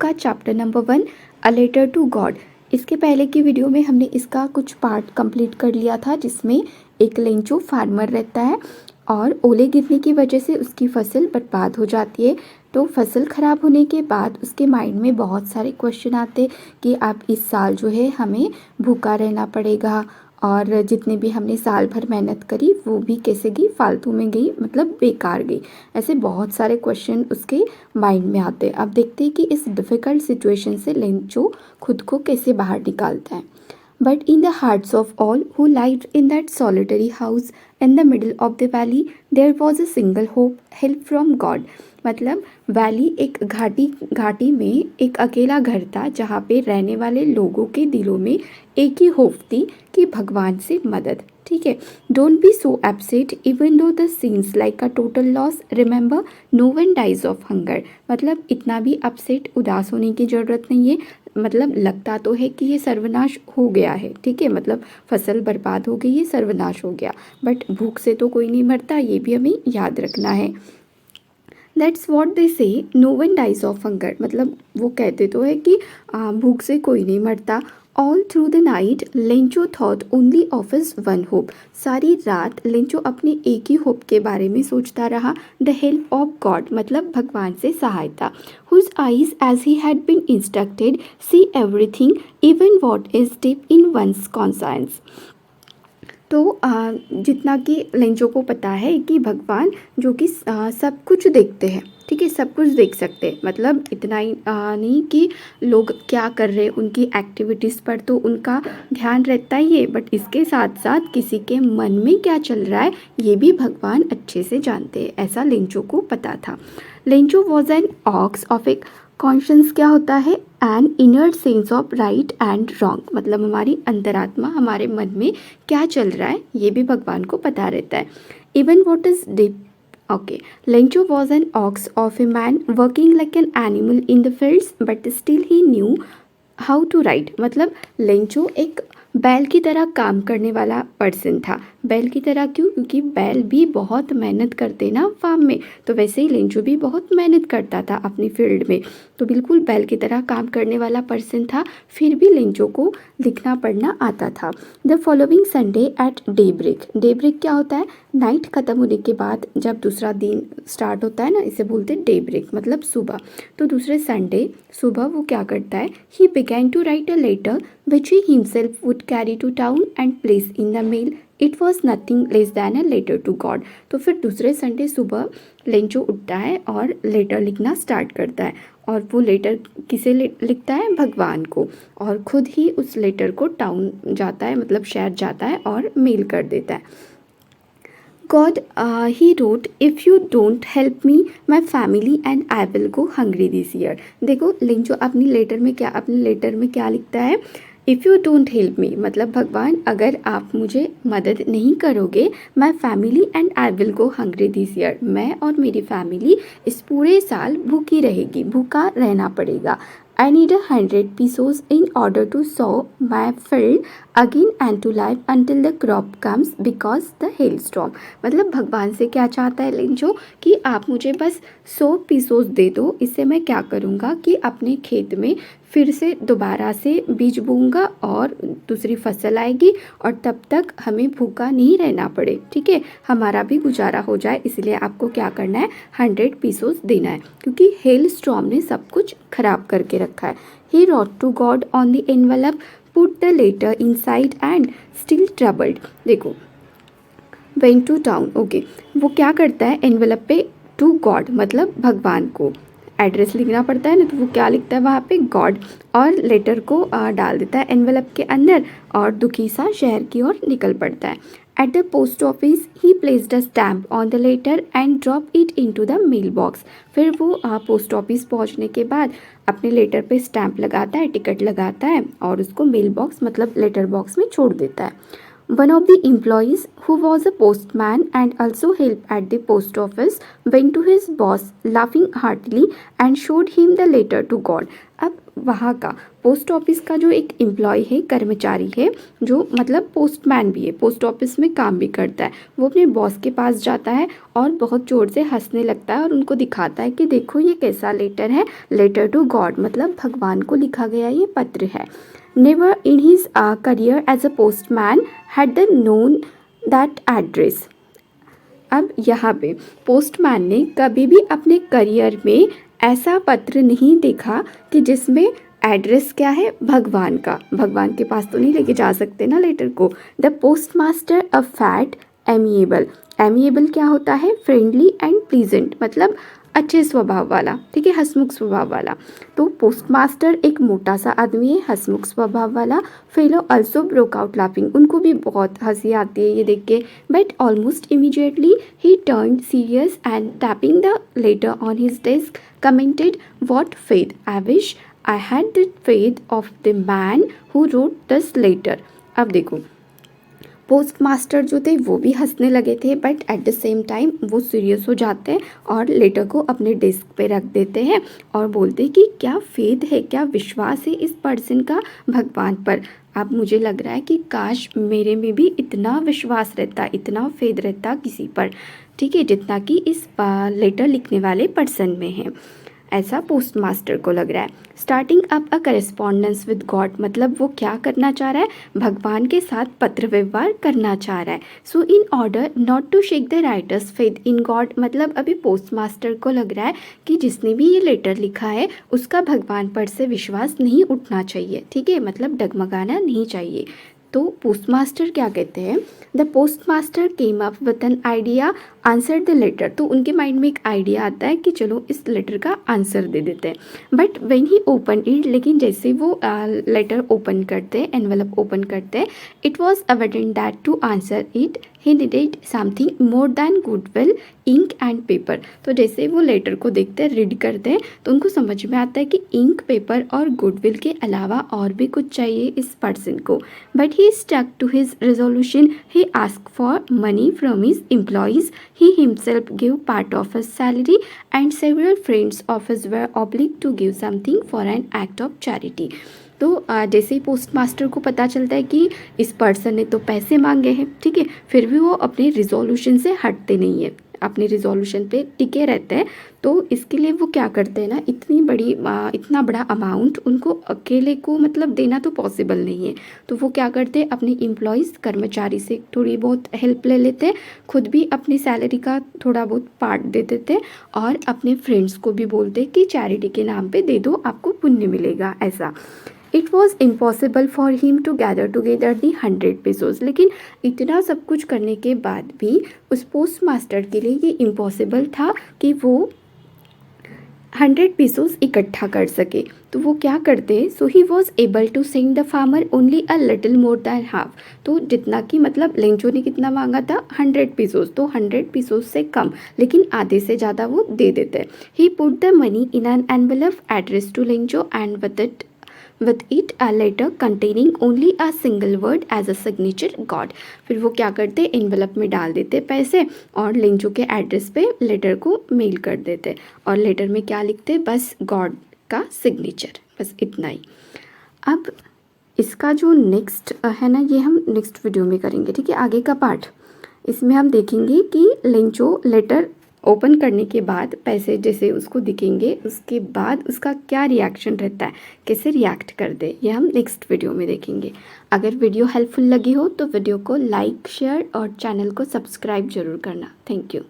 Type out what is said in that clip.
का chapter number 1 a letter to God. इसके पहले की वीडियो में हमने इसका कुछ पार्ट कंप्लीट कर लिया था, जिसमें एक लेंचो फार्मर रहता है और ओले गिरने की वजह से उसकी फसल बर्बाद हो जाती है। तो फसल ख़राब होने के बाद उसके माइंड में बहुत सारे क्वेश्चन आते कि अब इस साल जो है हमें भूखा रहना पड़ेगा और जितने भी हमने साल भर मेहनत करी वो भी कैसे गई, फालतू में गई, मतलब बेकार गई। ऐसे बहुत सारे क्वेश्चन उसके माइंड में आते हैं। अब देखते हैं कि इस डिफ़िकल्ट सिचुएशन से लेंचो खुद को कैसे बाहर निकालता है। But in the hearts of all who lived in that solitary house in the middle of the valley, there was a single hope, help from God. मतलब वैली एक घाटी में एक अकेला घर था जहाँ पे रहने वाले लोगों के दिलों में एक ही होप थी कि भगवान से मदद। ठीक है, don't be so upset even though the seems like a total loss, remember no one dies of hunger. मतलब इतना भी अपसेट उदास होने की ज़रूरत नहीं है। मतलब लगता तो है कि ये सर्वनाश हो गया है, ठीक है, मतलब फसल बर्बाद हो गई है, सर्वनाश हो गया, बट भूख से तो कोई नहीं मरता, ये भी हमें याद रखना है। That's what they say no one dies of hunger. मतलब वो कहते तो है कि भूख से कोई नहीं मरता। All through the night Lencho thought only of his one hope. सारी रात लेंचो अपने एक ही होप के बारे में सोचता रहा, द हेल्प ऑफ गॉड, मतलब भगवान से सहायता। Whose eyes as he had been instructed see everything even what is deep in one's conscience. तो जितना कि लेंचो को पता है कि भगवान जो कि सब कुछ देखते हैं, ठीक है, सब कुछ देख सकते हैं। मतलब इतना ही नहीं कि लोग क्या कर रहे हैं, उनकी एक्टिविटीज़ पर तो उनका ध्यान रहता ही है, बट इसके साथ साथ किसी के मन में क्या चल रहा है ये भी भगवान अच्छे से जानते हैं, ऐसा लेंचो को पता था। Lencho was an ox of एक कॉन्शियंस। क्या होता है? An inner sense of right and wrong. मतलब हमारी अंतरात्मा, हमारे मन में क्या चल रहा है ये भी भगवान को पता रहता है। Even what is deep. Okay, Lencho was an ox of a man working like an animal in the fields but still he knew how to write. मतलब लेंचो एक बैल की तरह काम करने वाला पर्सन था। बैल की तरह क्यों? क्योंकि बैल भी बहुत मेहनत करते ना फार्म में, तो वैसे ही लेंचो भी बहुत मेहनत करता था अपनी फील्ड में, तो बिल्कुल बैल की तरह काम करने वाला पर्सन था। फिर भी लेंचो को लिखना पढ़ना आता था। The following Sunday at daybreak. Daybreak क्या होता है? नाइट ख़त्म होने के बाद जब दूसरा दिन स्टार्ट होता है ना, इसे बोलते हैं डे ब्रेक, मतलब सुबह। तो दूसरे संडे सुबह वो क्या करता है? He began to write a letter which he himself would carry to town and place in the mail. It was nothing less than a letter to God. तो फिर दूसरे संडे सुबह लेंचो उठता है और लेटर लिखना स्टार्ट करता है, और वो लेटर किसे लिखता है? भगवान को, और खुद ही उस लेटर को टाउन जाता है, मतलब शहर जाता है और मेल कर देता है। God, he wrote, if you don't help me, my family and I will go hungry this year. देखो लेंचो अपने लेटर में क्या लिखता है? If you don't help me, मतलब भगवान अगर आप मुझे मदद नहीं करोगे, my family and I will go hungry this year, मैं और मेरी फैमिली इस पूरे साल भूखी रहेगी, भूखा रहना पड़ेगा। I need 100 pesos in order to sow my field again and to live until the crop comes because the hailstorm. मतलब भगवान से क्या चाहता है लेंचो कि आप मुझे बस 100 पीसोस दे दो, इससे मैं क्या करूँगा कि अपने खेत में फिर से दोबारा से बीज बोऊंगा और दूसरी फसल आएगी, और तब तक हमें भूखा नहीं रहना पड़े, ठीक है, हमारा भी गुजारा हो जाए। इसलिए आपको क्या करना है? 100 पीसोस देना है, क्योंकि हेल स्टॉर्म ने सब कुछ खराब करके रखा है। He wrote to God on the envelope, put the letter inside and still troubled. देखो, वेंट टू टाउन। ओके, वो क्या करता है? एनवेलप पे टू गॉड, मतलब भगवान को एड्रेस लिखना पड़ता है ना, तो वो क्या लिखता है वहाँ पे? गॉड, और लेटर को डाल देता है एनवेलप के अंदर और दुखी सा शहर की ओर निकल पड़ता है। At the post office he placed a stamp on the letter and drop it into the mail box. फिर वो पोस्ट ऑफिस पहुँचने के बाद अपने लेटर पे स्टैम्प लगाता है, टिकट लगाता है, और उसको मेल बॉक्स मतलब लेटर बॉक्स में छोड़ देता है। One of the employees, who was a postman and also helped at the post office, went to his boss laughing heartily and showed him the letter to God. अब वहाँ का post office का जो एक एम्प्लॉय है, कर्मचारी है, जो मतलब पोस्टमैन भी है, पोस्ट ऑफिस में काम भी करता है, वो अपने बॉस के पास जाता है और बहुत ज़ोर से हंसने लगता है और उनको दिखाता है कि देखो ये कैसा लेटर है, लेटर टू गॉड, मतलब भगवान को लिखा गया ये पत्र है। Never in his career as a postman had the known that address. अब यहाँ पे पोस्टमैन ने कभी भी अपने करियर में ऐसा पत्र नहीं देखा कि जिसमें एड्रेस क्या है, भगवान का। भगवान के पास तो नहीं लेके जा सकते ना लेटर को। The post master a fat amiable, amiable क्या होता है, फ्रेंडली एंड प्लीजेंट, मतलब अच्छे स्वभाव वाला, ठीक है, हंसमुख स्वभाव वाला। तो पोस्ट मास्टर एक मोटा सा आदमी है, हंसमुख स्वभाव वाला। Fellow also broke out laughing, उनको भी बहुत हंसी आती है ये देख के। But almost immediately he turn serious and tapping the letter on his desk commented, what faith, I wish I had the faith of the man who wrote this letter. अब देखो पोस्ट मास्टर जो थे वो भी हंसने लगे थे, but at the same time वो सीरियस हो जाते हैं और लेटर को अपने डेस्क पे रख देते हैं और बोलते हैं कि क्या फेथ है, क्या विश्वास है इस पर्सन का भगवान पर। अब मुझे लग रहा है कि काश मेरे में भी इतना विश्वास रहता, इतना फेथ रहता किसी पर, ठीक है, जितना कि इस लेटर लिखने वाले पर्सन में है, ऐसा पोस्ट मास्टर को लग रहा है। Starting up a correspondence with God, मतलब वो क्या करना चाह रहा है, भगवान के साथ पत्र व्यवहार करना चाह रहा है। So in order not to shake the writer's faith in God, मतलब अभी पोस्ट मास्टर को लग रहा है कि जिसने भी ये लेटर लिखा है उसका भगवान पर से विश्वास नहीं उठना चाहिए, ठीक है, मतलब डगमगाना नहीं चाहिए। तो पोस्ट मास्टर क्या कहते हैं, the postmaster came up with an idea answer the letter, तो उनके माइंड में एक आइडिया आता है कि चलो इस लेटर का आंसर दे देते हैं। But when he open it, लेकिन जैसे वो लेटर ओपन करते हैं, एनवेलप ओपन करते हैं, it was evident that to answer it he needed something more than goodwill, ink and paper. तो जैसे वो लेटर को देखते हैं, रीड करते हैं, तो उनको समझ में आता है कि इंक, पेपर और गुडविल के अलावा और भी कुछ चाहिए इस पर्सन को। But he stuck to his resolution, he ask for money from his employees, he himself gave part of his salary and several friends of his were obliged to give something for an act of charity। तो जैसे ही post master को पता चलता है कि इस person ने तो पैसे मांगे हैं, ठीक है, फिर भी वो अपने रिजोल्यूशन से हटते नहीं है, अपने रिजोल्यूशन पे टिके रहते हैं। तो इसके लिए वो क्या करते हैं ना, इतना बड़ा अमाउंट उनको अकेले को मतलब देना तो पॉसिबल नहीं है। तो वो क्या करते हैं, अपने एम्प्लॉयज़, कर्मचारी से थोड़ी बहुत हेल्प ले लेते हैं, खुद भी अपनी सैलरी का थोड़ा बहुत पार्ट दे देते हैं और अपने फ्रेंड्स को भी बोलते हैं कि चैरिटी के नाम पे दे दो, आपको पुण्य मिलेगा, ऐसा। It was impossible for him to gather together the 100 pesos, लेकिन इतना सब कुछ करने के बाद भी उस पोस्ट मास्टर के लिए ये इम्पॉसिबल था कि वो 100 पेसोज इकट्ठा कर सके। तो वो क्या करते, so he was able to send the farmer only a little more than half, तो जितना कि मतलब लेंचो ने कितना मांगा था, 100 पेसोज, तो 100 पेसोज से कम, लेकिन आधे से ज़्यादा वो दे देते। He put the money in an envelope address to Lencho and with it a letter containing only a single word as a signature God। फिर वो क्या करते, एनवेलप में डाल देते पैसे और लेंचो के एड्रेस पे लेटर को मेल कर देते और लेटर में क्या लिखते, बस गॉड का सिग्नेचर, बस इतना ही। अब इसका जो नेक्स्ट है ना, ये हम नेक्स्ट वीडियो में करेंगे, ठीक है, आगे का पार्ट। इसमें हम देखेंगे कि लेंचो लेटर ओपन करने के बाद पैसे जैसे उसको दिखेंगे, उसके बाद उसका क्या रिएक्शन रहता है, कैसे रिएक्ट कर दे, ये हम नेक्स्ट वीडियो में देखेंगे। अगर वीडियो हेल्पफुल लगी हो तो वीडियो को लाइक, शेयर और चैनल को सब्सक्राइब जरूर करना। Thank you.